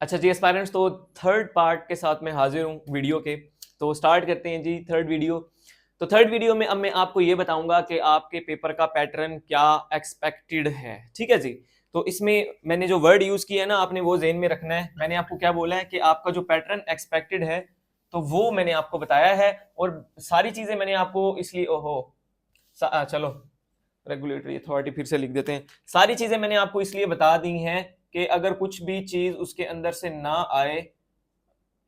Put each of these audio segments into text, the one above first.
अच्छा जी एस्पायरेंट्स, तो third part के साथ मैं हाजिर हूँ वीडियो के। तो स्टार्ट करते हैं जी थर्ड वीडियो। तो थर्ड वीडियो में अब मैं आपको ये बताऊंगा कि आपके पेपर का पैटर्न क्या एक्सपेक्टेड है। ठीक है जी। तो इसमें मैंने जो वर्ड यूज किया है ना, आपने वो जेहन में रखना है। मैंने आपको क्या बोला है कि आपका जो पैटर्न एक्सपेक्टेड है, तो वो मैंने आपको बताया है। और सारी चीजें मैंने आपको इसलिए ओहो चलो रेगुलेटरी अथॉरिटी फिर से लिख देते हैं। सारी चीजें मैंने आपको इसलिए बता दी हैं कि अगर कुछ भी चीज उसके अंदर से ना आए,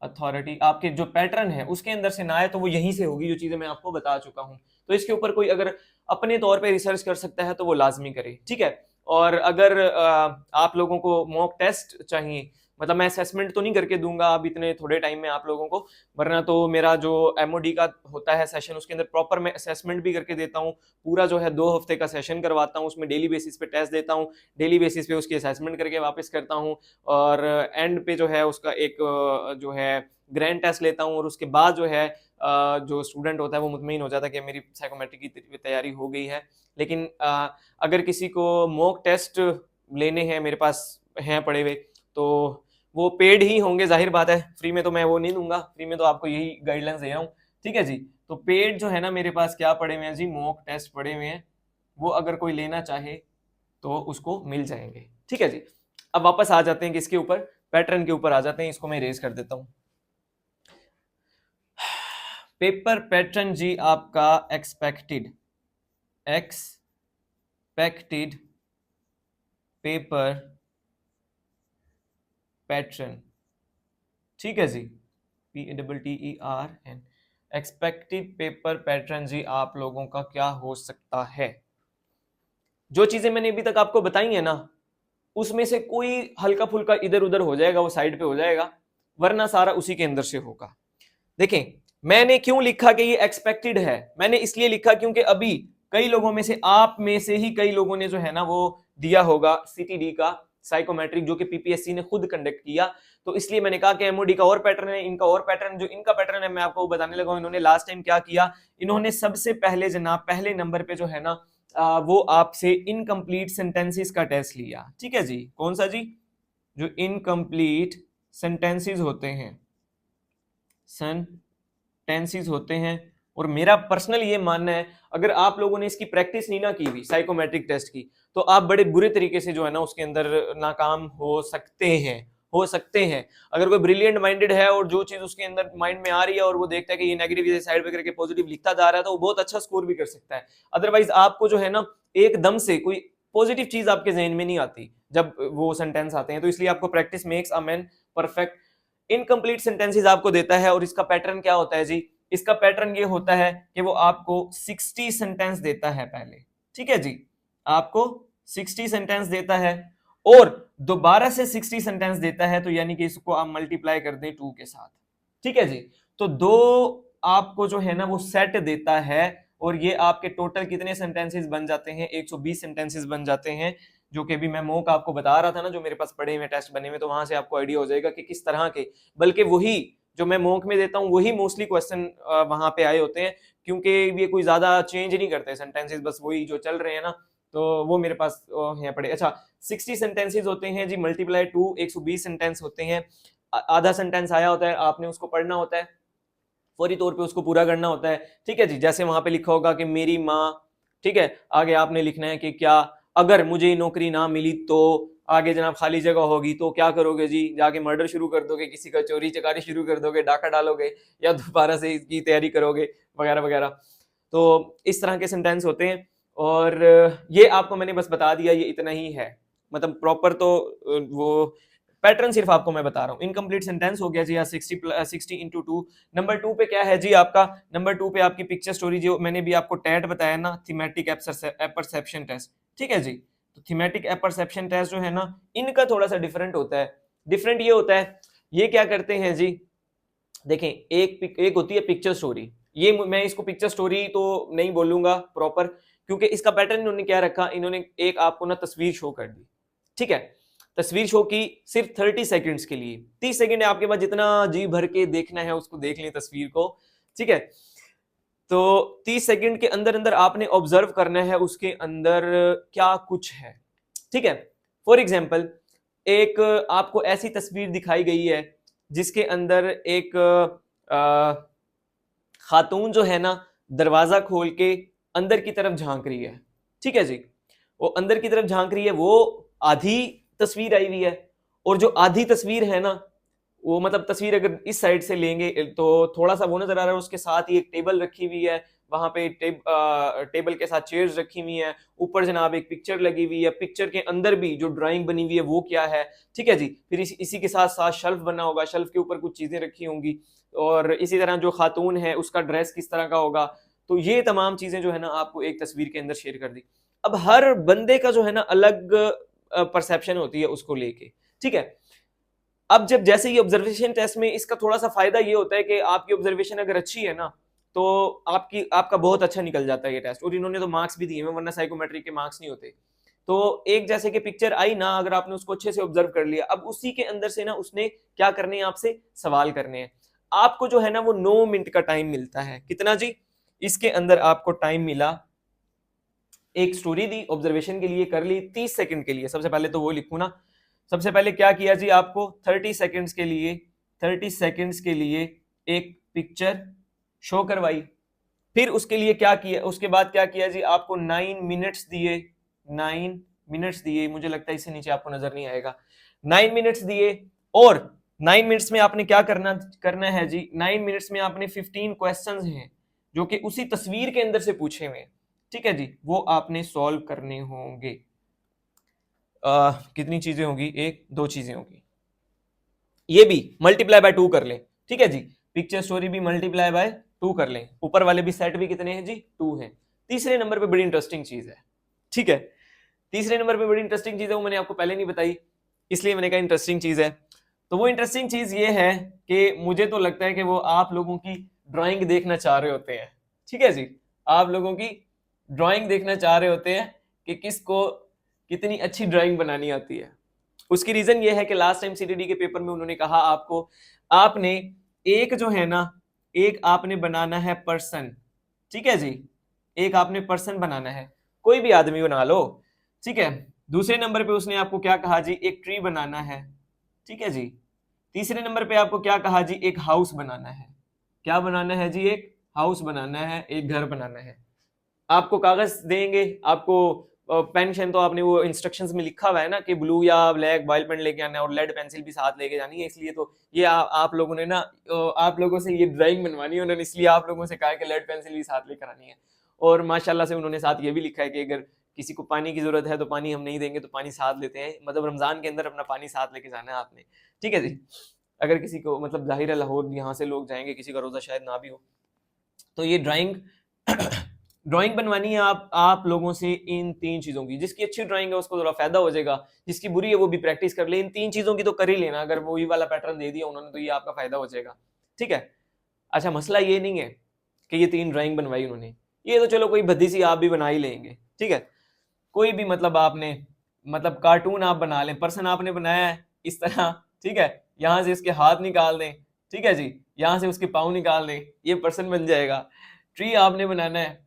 अथॉरिटी आपके जो पैटर्न है उसके अंदर से ना आए, तो वो यहीं से होगी, जो चीजें मैं आपको बता चुका हूं। तो इसके ऊपर कोई अगर अपने तौर पे रिसर्च कर सकता है तो वो लाजमी करे। ठीक है। और अगर आप लोगों को मॉक टेस्ट चाहिए, मतलब मैं असेसमेंट तो नहीं करके दूंगा अब इतने थोड़े टाइम में आप लोगों को, वरना तो मेरा जो एमओडी का होता है सेशन, उसके अंदर प्रॉपर मैं असेसमेंट भी करके देता हूँ। पूरा जो है 2 हफ्ते का सेशन करवाता हूँ, उसमें डेली बेसिस पे टेस्ट देता हूँ, डेली बेसिस पे उसकी असेसमेंट करके वापस करता हूँ। और एंड पे जो है उसका एक जो है ग्रैंड टेस्ट लेता हूँ। और उसके बाद जो है जो स्टूडेंट होता है वो मुतमईन हो जाता है कि मेरी साइकोमेट्रिक की तैयारी हो गई है। लेकिन अगर किसी को मॉक टेस्ट लेने हैं, मेरे पास हैं पड़े हुए, तो वो पेड ही होंगे, जाहिर बात है। फ्री में तो मैं वो नहीं दूंगा, फ्री में तो आपको यही गाइडलाइंस दे रहा हूँ। ठीक है जी। तो पेड जो है ना, मेरे पास क्या पड़े हुए हैं जी, मॉक टेस्ट पड़े हुए हैं। वो अगर कोई लेना चाहे तो उसको मिल जाएंगे। ठीक है जी। अब वापस आ जाते हैं किसके ऊपर, पैटर्न के ऊपर आ जाते हैं। इसको मैं इरेज कर देता हूं। पेपर पैटर्न जी आपका एक्सपेक्टेड पेपर पैटर्न। ठीक है जी। PATTERN एक्सपेक्टेड पेपर पैटर्न जी आप लोगों का क्या हो सकता है। जो चीजें मैंने अभी तक आपको बताई है ना, उसमें से कोई हल्का फुल्का इधर उधर हो जाएगा, वो साइड पे हो जाएगा, वरना सारा उसी के अंदर से होगा। देखें, मैंने क्यों लिखा कि ये एक्सपेक्टेड है। मैंने इसलिए लिखा क्योंकि अभी कई लोगों में से, आप में से ही कई लोगों ने जो है ना वो दिया होगा CTD का साइकोमेट्रिक, जो कि PPSC ने खुद कंडक्ट किया। तो इसलिए मैंने कहा कि MOD का और पैटर्न है, इनका और पैटर्न। जो इनका पैटर्न है मैं आपको बताने लगा हूं। इन्होंने लास्ट टाइम क्या किया, इन्होंने सबसे पहले जनाब पहले नंबर पे जो है ना वो आपसे इनकम्प्लीट सेंटेंसेस का टेस्ट लिया। ठीक है जी। कौन सा जी, जो इनकम्प्लीट सेंटेंसेस होते हैं, सेंटेंसेस होते हैं। और मेरा पर्सनल ये मानना है, अगर आप लोगों ने इसकी प्रैक्टिस नहीं ना की हुई साइकोमेट्रिक टेस्ट की, तो आप बड़े बुरे तरीके से जो है ना उसके अंदर नाकाम हो सकते हैं। अगर कोई ब्रिलियंट माइंडेड है और जो चीज उसके अंदर माइंड में आ रही है और वो देखता है कि ये नेगेटिव साइड पे करके पॉजिटिव लिखता जा रहा है, तो वो बहुत अच्छा स्कोर भी कर सकता है। अदरवाइज आपको जो है ना एकदम से कोई पॉजिटिव चीज आपके जहन में नहीं आती जब वो सेंटेंस आते हैं। तो इसलिए आपको practice makes a man perfect. Incomplete sentences आपको देता है, और इसका पैटर्न क्या होता है जी, इसका पैटर्न ये होता है कि वो आपको 60 सेंटेंस देता है पहले। ठीक है जी। आपको 60 सेंटेंस देता है और दोबारा से 60 सेंटेंस देता है, तो यानी कि इसको आप मल्टीप्लाई कर दें 2 के साथ। ठीक है जी। तो 2 आपको जो है ना वो सेट देता है, और ये आपके टोटल कितने सेंटेंसेस बन जाते हैं, 120 सेंटेंसेस बन जाते हैं। जो कि अभी मैं मॉक आपको बता रहा था ना, जो मेरे पास पड़े हुए टेस्ट बने हुए, तो वहां से आपको आइडिया हो जाएगा कि किस तरह के, बल्कि वही जो मैं मॉक में देता हूँ वही मोस्टली क्वेश्चन वहां पे आए होते हैं, क्योंकि ये कोई ज्यादा चेंज नहीं करते सेंटेंसेस, बस वही जो चल रहे हैं ना, तो वो मेरे पास यहाँ पड़े। अच्छा, 60 सेंटेंसेस होते हैं जी, मल्टीप्लाई 2 120 सेंटेंस होते हैं। आधा सेंटेंस आया होता है, आपने उसको पढ़ना होता है, फौरी तौर पे उसको पूरा करना होता है। ठीक है जी। जैसे वहां पे लिखा होगा कि मेरी माँ, ठीक है, आगे आपने लिखना है कि क्या अगर मुझे नौकरी ना मिली तो, आगे जनाब खाली जगह होगी तो क्या करोगे जी, जाके मर्डर शुरू कर दोगे, किसी का चोरी चकारी शुरू कर दोगे, डाका डालोगे, या दोबारा से इसकी तैयारी करोगे, वगैरह वगैरह। तो इस तरह के सेंटेंस होते हैं। और ये आपको मैंने बस बता दिया, ये इतना ही है। मतलब प्रॉपर तो वो पैटर्न सिर्फ आपको मैं बता रहा हूँ। इनकम्प्लीट सेंटेंस हो गया जी, 60 इंटू 2। नंबर 2 पे क्या है जी आपका, नंबर 2 पे आपकी पिक्चर स्टोरी, जो मैंने भी आपको टैट बताया ना, थीमेटिक एपरसेप्शन टेस्ट। ठीक है जी। तो थीमेटिक एपरसेप्शन टेस्ट जो है ना, इनका थोड़ा सा डिफरेंट होता है। डिफरेंट ये होता है, ये क्या करते हैं जी, देखें, एक होती है पिक्चर स्टोरी। ये मैं इसको पिक्चर स्टोरी तो नहीं बोलूंगा प्रॉपर, क्योंकि इसका पैटर्न इन्होंने क्या रखा, इन्होंने एक आपको ना तस्वीर शो कर दी। ठीक है। तस्वीर शो की सिर्फ 30 सेकंड्स के लिए, 30 सेकंड है आपके पास, जितना जी भर के देखना है उसको देख लें तस्वीर को। ठीक है। तो 30 सेकंड के अंदर अंदर आपने ऑब्जर्व करना है उसके अंदर क्या कुछ है। ठीक है। फॉर एग्जाम्पल, एक आपको ऐसी तस्वीर दिखाई गई है जिसके अंदर एक खातून जो है ना दरवाजा खोल के अंदर की तरफ झांक रही है। ठीक है जी, वो अंदर की तरफ झांक रही है, वो आधी तस्वीर आई हुई है। और जो आधी तस्वीर है ना, वो मतलब तस्वीर अगर इस साइड से लेंगे तो थोड़ा सा वो नजर आ रहा है, उसके साथ ही एक टेबल रखी हुई है, वहां पे टेबल के साथ चेयर्स रखी हुई हैं, ऊपर जनाब एक पिक्चर लगी हुई है, पिक्चर के अंदर भी जो ड्राइंग बनी हुई है वो क्या है। ठीक है जी, फिर इसी के साथ साथ शेल्फ बना होगा, शेल्फ के ऊपर कुछ चीजें रखी होंगी, और इसी तरह जो खातून है उसका ड्रेस किस तरह का होगा। तो ये तमाम चीजें जो है ना आपको एक तस्वीर के अंदर शेयर कर दी। अब हर बंदे का जो है ना अलग परसेप्शन होती है उसको लेके। ठीक है, अब जब जैसे ये ऑब्जर्वेशन टेस्ट में इसका थोड़ा सा फायदा ये होता है कि आपकी ऑब्जर्वेशन अगर अच्छी है ना तो आपका बहुत अच्छा निकल जाता है ये टेस्ट, और इन्होंने तो मार्क्स भी दिए हैं, वरना साइकोमेट्रिक के मार्क्स नहीं होते। तो एक जैसे कि पिक्चर आई ना, अगर आपने उसको अच्छे से ऑब्जर्व कर लिया, अब उसी के अंदर से ना उसने क्या करने हैं, आपसे सवाल करने हैं। आपको जो है ना वो 9 मिनट का टाइम मिलता है। कितना जी? इसके अंदर आपको टाइम मिला, एक स्टोरी दी ऑब्जर्वेशन के लिए, कर ली 30 सेकंड के लिए। सबसे पहले तो वो लिखूं ना, सबसे पहले क्या किया जी, आपको 30 सेकंड्स के लिए 30 सेकंड्स के लिए एक पिक्चर शो करवाई। फिर उसके लिए क्या किया, उसके बाद क्या किया जी, आपको 9 मिनट्स दिए। 9 मिनट्स दिए, मुझे लगता है इससे नीचे आपको नजर नहीं आएगा। 9 मिनट्स दिए, और 9 मिनट्स में आपने क्या करना है जी, 9 मिनट्स में आपने 15 क्वेश्चंस हैं जो कि उसी तस्वीर के अंदर से पूछे हुए हैं। ठीक है जी, वो आपने सॉल्व करने होंगे। कितनी चीजें होगी, 1 2 चीजें होगी। ये भी मल्टीप्लाई बाय 2 कर लें। ठीक है जी, पिक्चर स्टोरी भी मल्टीप्लाई बाय 2 कर लें, ऊपर वाले भी सेट भी कितने हैं जी, 2 हैं। तीसरे नंबर पे बड़ी इंटरेस्टिंग चीज है। ठीक है, तीसरे नंबर पे बड़ी इंटरेस्टिंग चीज है, वो मैंने आपको पहले नहीं बताई, इसलिए मैंने कहा इंटरेस्टिंग चीज है। तो वो इंटरेस्टिंग चीज ये है कि मुझे तो लगता है कि वो आप लोगों की ड्राइंग देखना चाह रहे होते हैं। ठीक है जी, आप लोगों की ड्राइंग देखना चाह रहे होते हैं कि किसको कितनी अच्छी ड्राइंग बनानी आती है। उसकी रीजन ये है कि लास्ट टाइम सीटीडी के पेपर में उन्होंने कहा आपको, आपने एक जो है ना, एक आपने बनाना है पर्सन। ठीक है जी, एक आपने पर्सन बनाना है, कोई भी आदमी बना लो। ठीक है, दूसरे नंबर पे उसने आपको क्या कहा जी, एक ट्री बनाना है। ठीक है जी, तीसरे नंबर पे आपको क्या कहा जी, एक हाउस बनाना है। क्या बनाना है जी, एक हाउस बनाना है, एक घर बनाना है। आपको कागज देंगे, आपको पेंशन, तो आपने वो इंस्ट्रक्शंस में लिखा हुआ है ना कि ब्लू या ब्लैक बॉल पेन लेके आना है, और लेड पेंसिल भी साथ लेके जानी है। इसलिए तो ये आप लोगों ने ना, आप लोगों से ये ड्राइंग बनवानी है उन्होंने, इसलिए आप लोगों से कहा है कि लेड पेंसिल भी साथ लेकर आनी है। और माशाल्लाह से उन्होंने साथ ये भी लिखा है कि अगर किसी को पानी की जरूरत है तो पानी हम नहीं देंगे, तो पानी साथ लेते हैं, मतलब रमजान के अंदर अपना पानी साथ लेके जाना है आपने। ठीक है जी, अगर किसी को मतलब जाहिर है लाहौर यहाँ से लोग जाएंगे, किसी का रोजा शायद ना भी हो, तो ये ड्राइंग ड्राइंग बनवानी है आप लोगों से इन 3 चीजों की। जिसकी अच्छी ड्राइंग है उसको थोड़ा फायदा हो जाएगा, जिसकी बुरी है वो भी प्रैक्टिस कर ले। इन 3 चीजों की तो कर ही लेना, अगर वो ये वाला पैटर्न दे दिया उन्होंने तो ये आपका फायदा हो जाएगा। ठीक है, अच्छा मसला ये नहीं है कि ये 3 ड्राइंग बनवाई उन्होंने, ये तो चलो कोई भद्दी सी आप भी बना ही लेंगे। ठीक है, कोई भी मतलब आपने मतलब कार्टून आप बना लें, पर्सन आपने बनाया है इस तरह। ठीक है, यहाँ से इसके हाथ निकाल दें, ठीक है जी, यहाँ से उसके पाँव निकाल दें, ये पर्सन बन जाएगा। ट्री आपने बनाना है,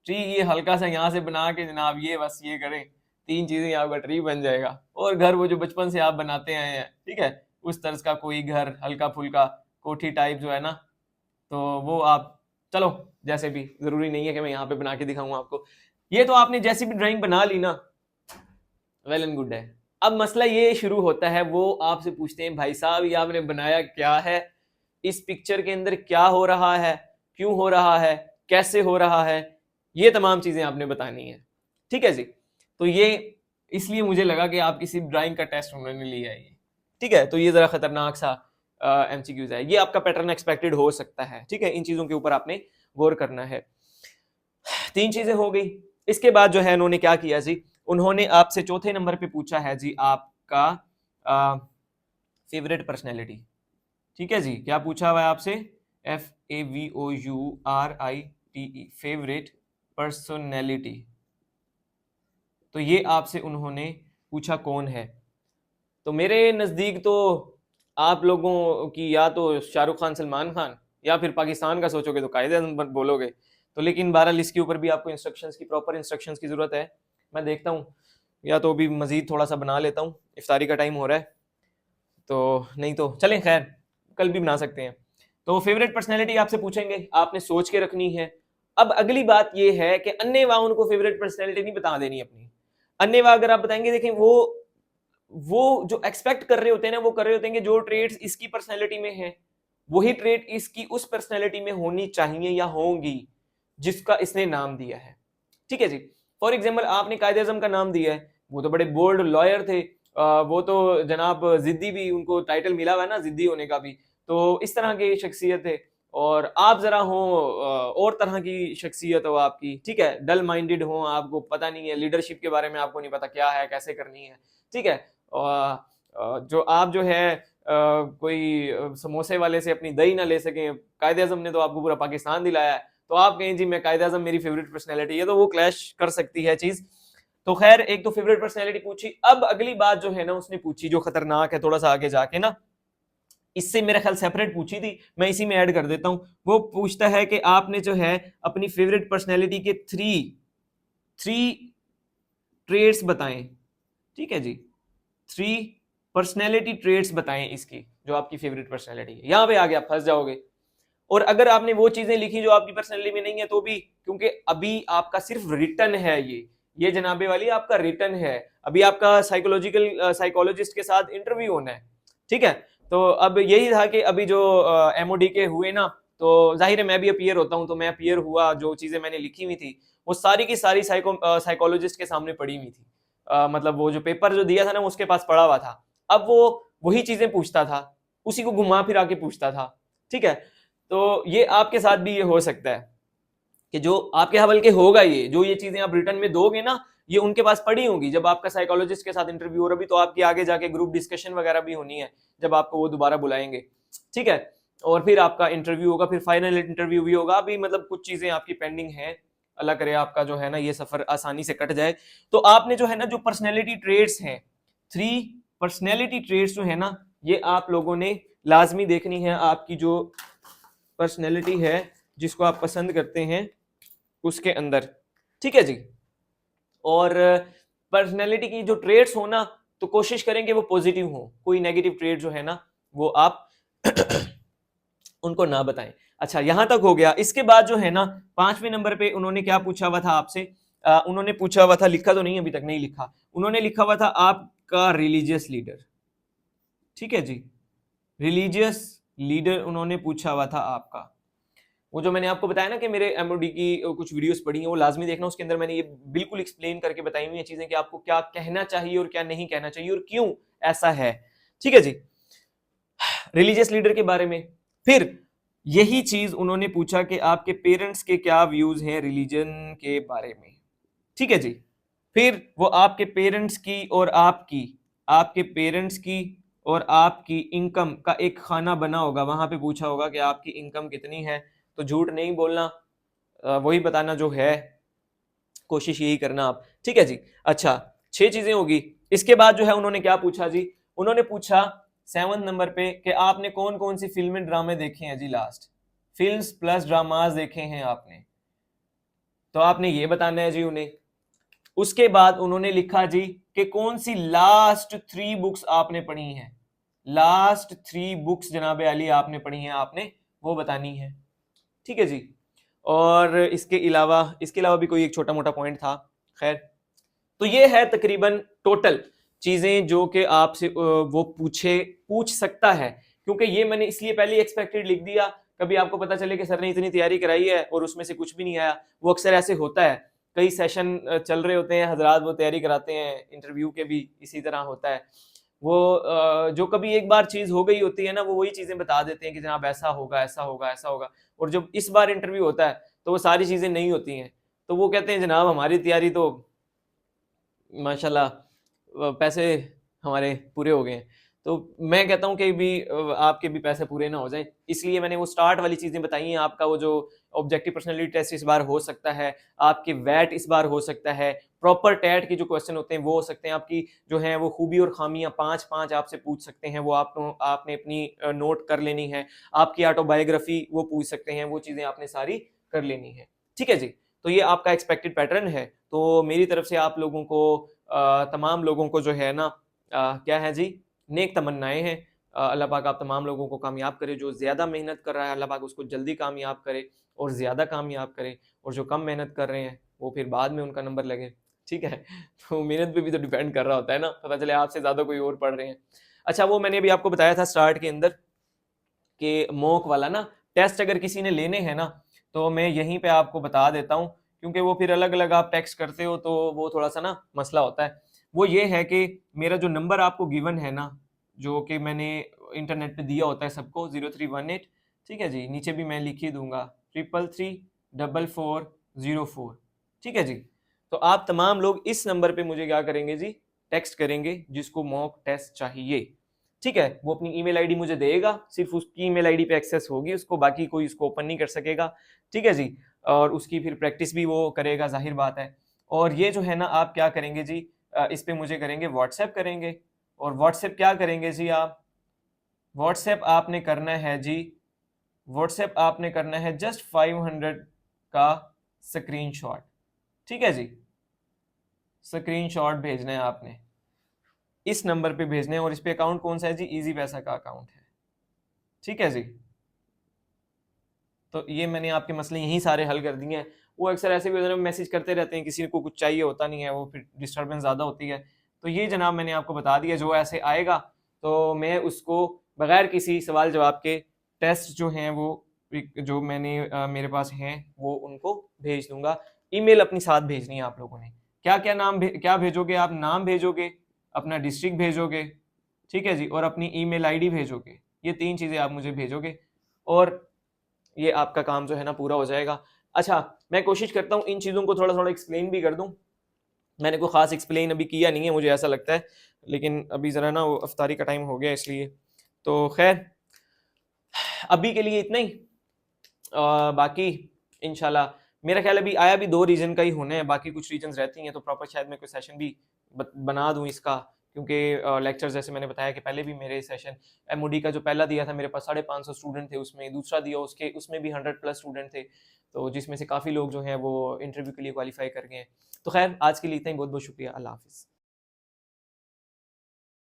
ट्री ये हल्का सा यहाँ से बना के जनाब ये बस ये करें, 3 चीजें आपका ट्री बन जाएगा। और घर वो जो बचपन से आप बनाते आए हैं, ठीक है, उस तर्ज का कोई घर हल्का फुल्का कोठी टाइप जो है ना, तो वो आप चलो जैसे भी, जरूरी नहीं है कि मैं यहाँ पे बना के दिखाऊं आपको। ये तो आपने जैसी भी ड्राइंग बना ली ना, वेल एंड गुड है। अब मसला ये शुरू होता है, वो आपसे पूछते हैं भाई साहब ये आपने बनाया क्या है, इस पिक्चर के अंदर क्या हो रहा है, क्यों हो रहा है, कैसे हो रहा है, ये तमाम चीजें आपने बतानी है। ठीक है जी, तो ये इसलिए मुझे लगा कि आप किसी ड्राइंग का टेस्ट उन्होंने लिया है। ठीक है, तो ये जरा खतरनाक सा एमसीक्यूज है, ये आपका पैटर्न एक्सपेक्टेड हो सकता है। ठीक है, इन चीजों के ऊपर आपने गौर करना है। 3 चीजें हो गई। इसके बाद जो है उन्होंने क्या किया जी, उन्होंने आपसे चौथे नंबर पे पूछा है जी आपका फेवरेट पर्सनैलिटी। ठीक है जी, क्या पूछा हुआ है आपसे, FAVOURITE, फेवरेट पर्सनैलिटी। तो ये आपसे उन्होंने पूछा कौन है। तो मेरे नजदीक तो आप लोगों की या तो शाहरुख खान, सलमान खान, या फिर पाकिस्तान का सोचोगे तो कायदे आज़म बोलोगे। तो लेकिन बहरहाल इसके ऊपर भी आपको इंस्ट्रक्शंस की, प्रॉपर इंस्ट्रक्शंस की जरूरत है। मैं देखता हूँ या तो अभी मजीद थोड़ा सा बना लेता हूँ, इफ्तारी का टाइम हो रहा है, तो नहीं तो चलें, खैर कल भी बना सकते हैं। तो फेवरेट पर्सनैलिटी आपसे पूछेंगे, आपने सोच के रखनी है। अब अगली बात ये है कि अन्यवा उनको फेवरेट पर्सनैलिटी नहीं बता देनी अपनी। अन्यवा अगर आप बताएंगे, देखें वो जो एक्सपेक्ट कर रहे होते हैं ना, वो कर रहे होते हैं कि जो ट्रेड्स इसकी पर्सनैलिटी में है वही ट्रेड इसकी उस पर्सनैलिटी में होनी चाहिए या होंगी जिसका इसने नाम दिया है। ठीक है जी। फॉर एग्जाम्पल आपने कायदे आजम का नाम दिया है, वो तो बड़े बोल्ड लॉयर थे, वो तो जनाब जिद्दी भी, उनको टाइटल मिला हुआ है ना जिद्दी होने का भी, तो इस तरह की शख्सियत है। और आप जरा हो और तरह की शख्सियत हो आपकी, ठीक है, डल माइंडेड हो, आपको पता नहीं है लीडरशिप के बारे में, आपको नहीं पता क्या है कैसे करनी है, ठीक है। जो आप जो है कोई समोसे वाले से अपनी दही ना ले सकें, कायदे आजम ने तो आपको पूरा पाकिस्तान दिलाया है, तो आप कहें जी मैं कायदे आजम मेरी फेवरेट पर्सनैलिटी है, तो वो क्लैश कर सकती है चीज। तो खैर एक तो फेवरेट पर्सनैलिटी पूछी। अब अगली बात जो है ना उसने पूछी जो खतरनाक है थोड़ा सा आगे जाके ना, इससे मेरा ख्याल सेपरेट पूछी थी, मैं इसी में ऐड कर देता हूं। वो पूछता है कि आपने जो है अपनी फेवरेट पर्सनैलिटी के थ्री ट्रेड्स बताएं। ठीक है जी, 3 पर्सनैलिटी ट्रेड्स बताएं इसकी, जो आपकी फेवरेट पर्सनैलिटी है। यहां पे आगे आप फंस जाओगे। और अगर आपने वो चीजें लिखी जो आपकी पर्सनैलिटी में नहीं है तो भी, क्योंकि अभी आपका सिर्फ रिटर्न है, ये जनाबे वाली आपका रिटर्न है, अभी आपका साइकोलॉजिस्ट के साथ इंटरव्यू होना है, ठीक है। तो अब यही था कि अभी जो एमओडी के हुए ना, तो जाहिर है मैं भी अपीयर होता हूं, तो मैं अपीयर हुआ, जो चीजें मैंने लिखी हुई थी वो सारी की सारी साइकोलॉजिस्ट के सामने पड़ी हुई थी। मतलब वो जो पेपर जो दिया था ना उसके पास पड़ा हुआ था। अब वो वही चीजें पूछता था, उसी को घुमा फिरा के पूछता था, ठीक है। तो ये आपके साथ भी ये हो सकता है कि जो आपके यहाँ, बल्कि होगा ये, जो ये चीजें आप रिटर्न में दोगे ना, ये उनके पास पड़ी होंगी जब आपका साइकोलॉजिस्ट के साथ इंटरव्यू हो रहा। अभी तो आपकी आगे जाके ग्रुप डिस्कशन वगैरह भी होनी है जब आपको वो दोबारा बुलाएंगे, ठीक है। और फिर आपका इंटरव्यू होगा, फिर फाइनल इंटरव्यू भी होगा। अभी मतलब कुछ चीजें आपकी पेंडिंग है, अल्लाह करे आपका जो है ना ये सफर आसानी से कट जाए। तो आपने जो है ना जो पर्सनैलिटी ट्रेड्स हैं, 3 पर्सनैलिटी ट्रेड्स जो है ना, ये आप लोगों ने लाजमी देखनी है। आपकी जो पर्सनैलिटी है जिसको आप पसंद करते हैं उसके अंदर, ठीक है जी। और पर्सनैलिटी की जो ट्रेड्स हो ना, तो कोशिश करें कि वो पॉजिटिव हो, कोई नेगेटिव ट्रेड जो है ना वो आप उनको ना बताएं। अच्छा यहां तक हो गया। इसके बाद जो है ना 5वें नंबर पे उन्होंने क्या पूछा हुआ था आपसे, उन्होंने पूछा हुआ था, लिखा तो नहीं अभी तक नहीं लिखा, उन्होंने लिखा हुआ था आपका रिलीजियस लीडर, ठीक है जी। रिलीजियस लीडर उन्होंने पूछा हुआ था आपका। वो जो मैंने आपको बताया ना कि मेरे एमओडी की कुछ वीडियोस पड़ी हैं, वो लाजमी देखना, उसके अंदर मैंने ये बिल्कुल एक्सप्लेन करके बताई हुई है चीजें कि आपको क्या कहना चाहिए और क्या नहीं कहना चाहिए और क्यों ऐसा है, ठीक है जी। रिलीजियस लीडर के बारे में फिर यही चीज उन्होंने पूछा कि आपके पेरेंट्स के क्या व्यूज हैं रिलीजन के बारे में, ठीक है जी। फिर वो आपके पेरेंट्स की और आपके पेरेंट्स की और आपकी इनकम का एक खाना बना होगा, वहां पे पूछा होगा कि आपकी इनकम कितनी है, तो झूठ नहीं बोलना, वही बताना जो है, कोशिश यही करना आप, ठीक है जी। अच्छा 6 चीजें होगी। इसके बाद जो है उन्होंने क्या पूछा जी, उन्होंने पूछा 7 नंबर पे कि आपने कौन कौन सी फिल्में ड्रामे देखे हैं जी, लास्ट फिल्म्स प्लस ड्रामाज देखे हैं आपने, तो आपने ये बताना है जी उन्हें। उसके बाद उन्होंने लिखा जी कि कौन सी लास्ट 3 बुक्स आपने पढ़ी हैं, लास्ट 3 बुक्स जनाबे अली आपने पढ़ी हैं, आपने वो बतानी है, ठीक है जी। और इसके अलावा भी कोई एक छोटा मोटा पॉइंट था, खैर। तो ये है तकरीबन टोटल चीजें जो कि आपसे वो पूछ सकता है, क्योंकि ये मैंने इसलिए पहले एक्सपेक्टेड लिख दिया, कभी आपको पता चले कि सर ने इतनी तैयारी कराई है और उसमें से कुछ भी नहीं आया। वो अक्सर ऐसे होता है, कई सेशन चल रहे होते हैं, हजरात वो तैयारी कराते हैं, इंटरव्यू के भी इसी तरह होता है। वो जो कभी एक बार चीज हो गई होती है ना, वो वही चीजें बता देते हैं कि जनाब ऐसा होगा ऐसा होगा ऐसा होगा, और जब इस बार इंटरव्यू होता है तो वो सारी चीजें नहीं होती हैं, तो वो कहते हैं जनाब हमारी तैयारी तो माशाल्लाह पैसे हमारे पूरे हो गए हैं। तो मैं कहता हूं कि भी आपके भी पैसे पूरे ना हो जाएं, इसलिए मैंने वो स्टार्ट वाली चीजें बताई हैं। आपका वो जो ऑब्जेक्टिव पर्सनालिटी टेस्ट इस बार हो सकता है, आपके वैट इस बार हो सकता है, प्रॉपर टैट के जो क्वेश्चन होते हैं वो हो सकते हैं, आपकी जो है वो खूबी और खामियां 5-5 आपसे पूछ सकते हैं, वो आपने अपनी नोट कर लेनी है। आपकी ऑटोबायोग्राफी वो पूछ सकते हैं, वो चीजें आपने सारी कर लेनी है, ठीक है जी। तो ये आपका एक्सपेक्टेड पैटर्न है। तो मेरी तरफ से आप लोगों को तमाम लोगों को जो है ना क्या है जी, नेक तमन्नाएं हैं। अल्लाह पाक आप तमाम लोगों को कामयाब करे, जो ज़्यादा मेहनत कर रहा है अल्लाह पाक उसको जल्दी कामयाब करे और ज़्यादा कामयाब करे, और जो कम मेहनत कर रहे हैं वो फिर बाद में उनका नंबर लगे, ठीक है। तो मेहनत पे भी तो डिपेंड कर रहा होता है ना, पता चले आपसे ज़्यादा कोई और पढ़ रहे हैं। अच्छा, वो मैंने अभी आपको बताया था स्टार्ट के अंदर कि मॉक वाला ना टेस्ट अगर किसी ने लेने हैं ना, तो मैं यहीं पे आपको बता देता हूँ, क्योंकि वो फिर अलग अलग आप टेक्स्ट करते हो तो वो थोड़ा सा ना मसला होता है। वो ये है कि मेरा जो नंबर आपको गिवन है ना, जो कि मैंने इंटरनेट पे दिया होता है सबको, 0318, ठीक है जी, नीचे भी मैं लिख ही दूंगा 33344404, ठीक है जी। तो आप तमाम लोग इस नंबर पे मुझे क्या करेंगे जी, टेक्स्ट करेंगे जिसको मॉक टेस्ट चाहिए, ठीक है। वो अपनी ईमेल आईडी मुझे देगा, सिर्फ उसकी ईमेल आईडी पे एक्सेस होगी उसको, बाकी कोई उसको ओपन नहीं कर सकेगा, ठीक है जी। और उसकी फिर प्रैक्टिस भी वो करेगा, जाहिर बात है। और ये जो है ना आप क्या करेंगे जी, इस पे मुझे करेंगे व्हाट्सएप करेंगे। और व्हाट्सएप क्या करेंगे जी आप, व्हाट्सएप आपने करना है जी, व्हाट्सएप आपने करना है जस्ट 500 का स्क्रीनशॉट, ठीक है जी। स्क्रीनशॉट भेजना है आपने, इस नंबर पे भेजने हैं। और इस पे अकाउंट कौन सा है जी, इजी पैसा का अकाउंट है, ठीक है जी। तो ये मैंने आपके मसले यहीं सारे हल कर दिए हैं। वो अक्सर ऐसे भी मैसेज करते रहते हैं, किसी को कुछ चाहिए होता नहीं है, वो फिर डिस्टर्बेंस ज़्यादा होती है। तो ये जनाब मैंने आपको बता दिया, जो ऐसे आएगा तो मैं उसको बगैर किसी सवाल जवाब के टेस्ट जो हैं वो जो मैंने मेरे पास हैं वो उनको भेज दूंगा। ईमेल अपनी साथ भेजनी है आप लोगों ने। क्या क्या क्या भेजोगे आप, नाम भेजोगे, अपना डिस्ट्रिक्ट भेजोगे, ठीक है जी, और अपनी ईमेल आईडी भेजोगे। ये 3 चीज़ें आप मुझे भेजोगे और ये आपका काम जो है ना पूरा हो जाएगा। अच्छा, मैं कोशिश करता हूँ इन चीज़ों को थोड़ा थोड़ा एक्सप्लेन भी कर दूँ। मैंने कोई ख़ास एक्सप्लेन अभी किया नहीं है, मुझे ऐसा लगता है, लेकिन अभी ज़रा ना वो अफ्तारी का टाइम हो गया इसलिए। तो खैर अभी के लिए इतना ही। बाकी इंशाल्लाह मेरा ख्याल अभी आया भी 2 रीजन का ही होना है, बाकी कुछ रीजन्स रहती हैं तो प्रॉपर शायद मैं कोई सेशन भी बना दूं इसका, क्योंकि लेक्चर जैसे मैंने बताया कि पहले भी मेरे सेशन एमओडी का जो पहला दिया था मेरे पास 550 स्टूडेंट थे, उसमें दूसरा दिया उसमें भी 100+ स्टूडेंट थे, तो जिसमें से काफ़ी लोग जो हैं वो इंटरव्यू के लिए क्वालिफाई कर गए हैं। तो खैर आज के लिए इतना ही, बहुत बहुत शुक्रिया, अल्लाह हाफिज़।